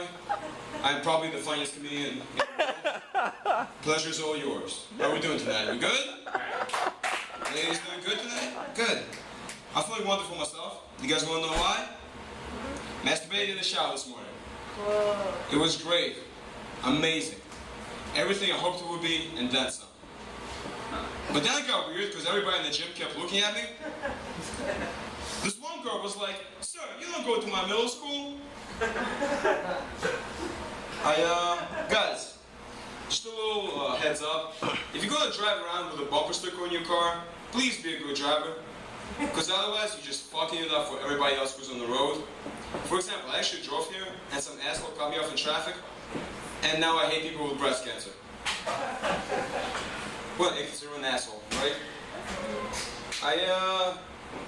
funny. I'm probably the funniest comedian in the world. Pleasure's all yours. How are we doing tonight? We good? Ladies doing good tonight? Good. I'm feeling wonderful myself. You guys want to know why? Masturbated in the shower this morning. It was great. Amazing. Everything I hoped it would be, and then some. But then it got weird because everybody in the gym kept looking at me. This one girl was like, "Sir, you don't go to my middle school?" Guys, just a little heads up. If you're gonna drive around with a bumper sticker in your car, please be a good driver. Because otherwise, you're just fucking it up for everybody else who's on the road. For example, I actually drove here, and some asshole cut me off in traffic, and now I hate people with breast cancer. Well, if you're an asshole, right?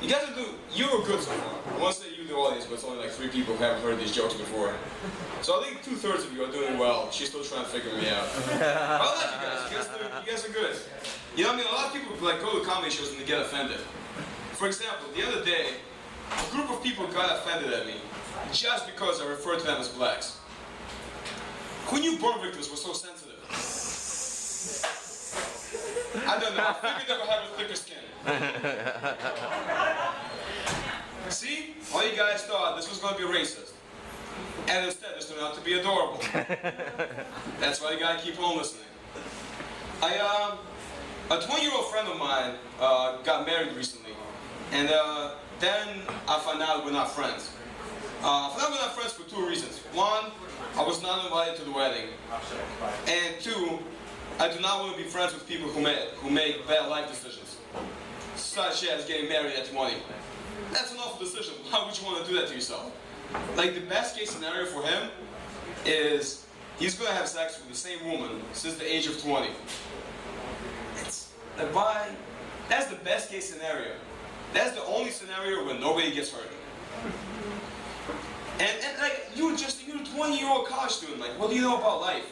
You guys you're good so far. I want to say you, the audience, but it's only like 3 people who haven't heard these jokes before. So I think 2/3 of you are doing well. She's still trying to figure me out. I like you guys. You guys are good. You know what I mean? A lot of people like go to comedy shows and they get offended. For example, the other day, a group of people got offended at me just because I referred to them as blacks. Who knew burn victims were so sensitive? I don't know. I figured they would have a thicker skin. See? All you guys thought this was going to be racist. And instead, this turned out to be adorable. That's why you gotta keep on listening. A 20-year-old friend of mine got married recently. And then I found out we're not friends. I found out we're not friends for 2 reasons. 1, I was not invited to the wedding. And 2, I do not want to be friends with people who make bad life decisions, such as getting married at 20. That's an awful decision. Why would you want to do that to yourself? Like, the best case scenario for him is he's going to have sex with the same woman since the age of 20. It's like, why? That's the best case scenario. That's the only scenario where nobody gets hurt. And like, you're a 20-year-old college student. Like, what do you know about life?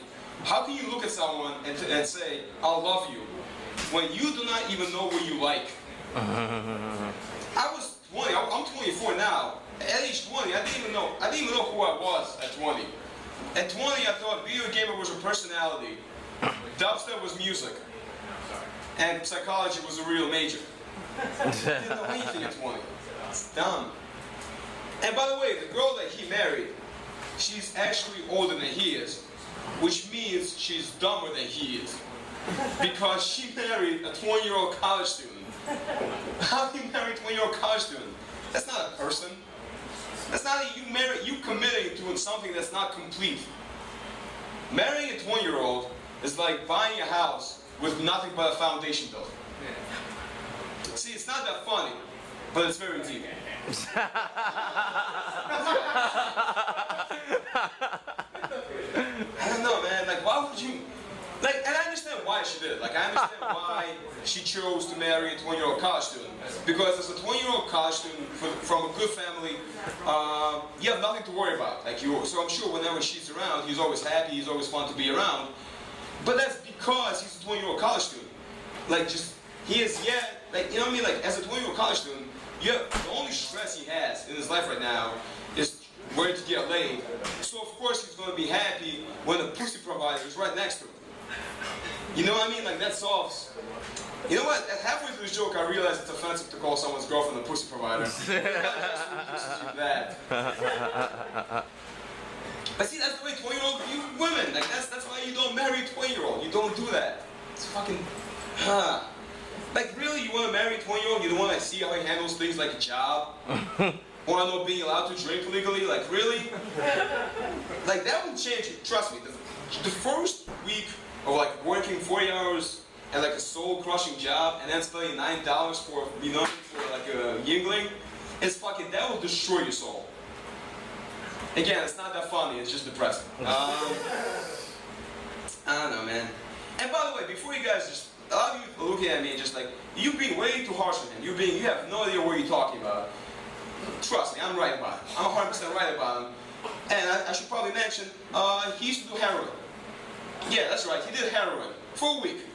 How can you look at someone and say, "I'll love you," when you do not even know what you like? I was 20. I'm 24 now. At age 20, I didn't even know who I was at 20. At 20, I thought video gamer was a personality, dubstep was music, and psychology was a real major. I didn't know anything at 20. It's dumb. And by the way, the girl that he married, she's actually older than he is, which means she's dumber than he is, because she married a 20-year-old college student. How do you marry a 20-year-old college student? That's not a person. That's not you committing to something that's not complete. Marrying a 20-year-old is like buying a house with nothing but a foundation built. See, it's not that funny, but it's very deep. I don't know, man. Like, why would you? Like, and I understand why she did. Like, I understand why she chose to marry a 20-year-old college student. Because as a 20-year-old college student from a good family, you have nothing to worry about. Like, so I'm sure whenever she's around, he's always happy. He's always fun to be around. But that's because he's a 20-year-old college student. Like, he is yet. Like, you know what I mean? Like, as a 20-year-old college student, the only stress he has in his life right now is where to get laid. So of course he's going to be happy when the pussy provider is right next to him. You know what I mean? Like, that solves. You know what? Halfway through this joke, I realized it's offensive to call someone's girlfriend a pussy provider. That. But see, that's the way 20-year-old women. Like, that's why you don't marry a 20-year-old. You don't do that. It's fucking. Like, really, you want to marry a 20-year-old? You don't want to see how he handles things like a job? Or not being allowed to drink legally? Like, really? Like, that would change it. Trust me. The first week of, like, working 40 hours at, like, a soul-crushing job and then spending $9 for, you know, for, like, a yingling, it's fucking, that will destroy your soul. Again, it's not that funny. It's just depressing. I don't know, man. And by the way, before you guys just, a lot of you are looking at me and just like, you've been way too harsh with him. You have no idea what you're talking about. Trust me, I'm right about him. I'm 100% right about him. And I should probably mention, he used to do heroin. Yeah, that's right, he did heroin for a week.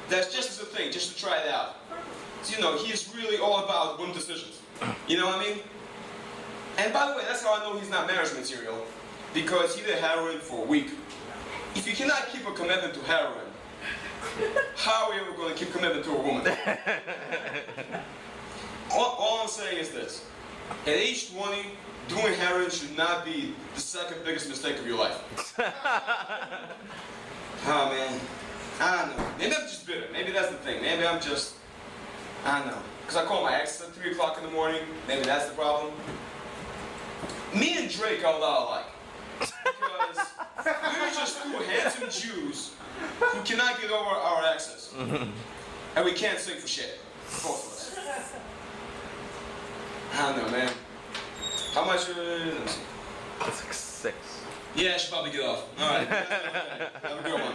That's just as a thing, just to try it out. So, you know, he's really all about one decisions. You know what I mean? And by the way, that's how I know he's not marriage material. because he did heroin for a week. If you cannot keep a commitment to heroin, how are you ever going to keep commitment to a woman? all I'm saying is this. At age 20, doing heroin should not be the second biggest mistake of your life. Oh man, I don't know. Maybe I'm just bitter. Maybe that's the thing. Maybe I'm just, I don't know. Because I call my ex at 3 o'clock in the morning. Maybe that's the problem. Me and Drake are a lot alike. Because we're just two handsome Jews who cannot get over our exes. And we can't sing for shit. Both of us. I don't know, man. How much? It's like 6. Yeah, I should probably get off. All right. Have a good one.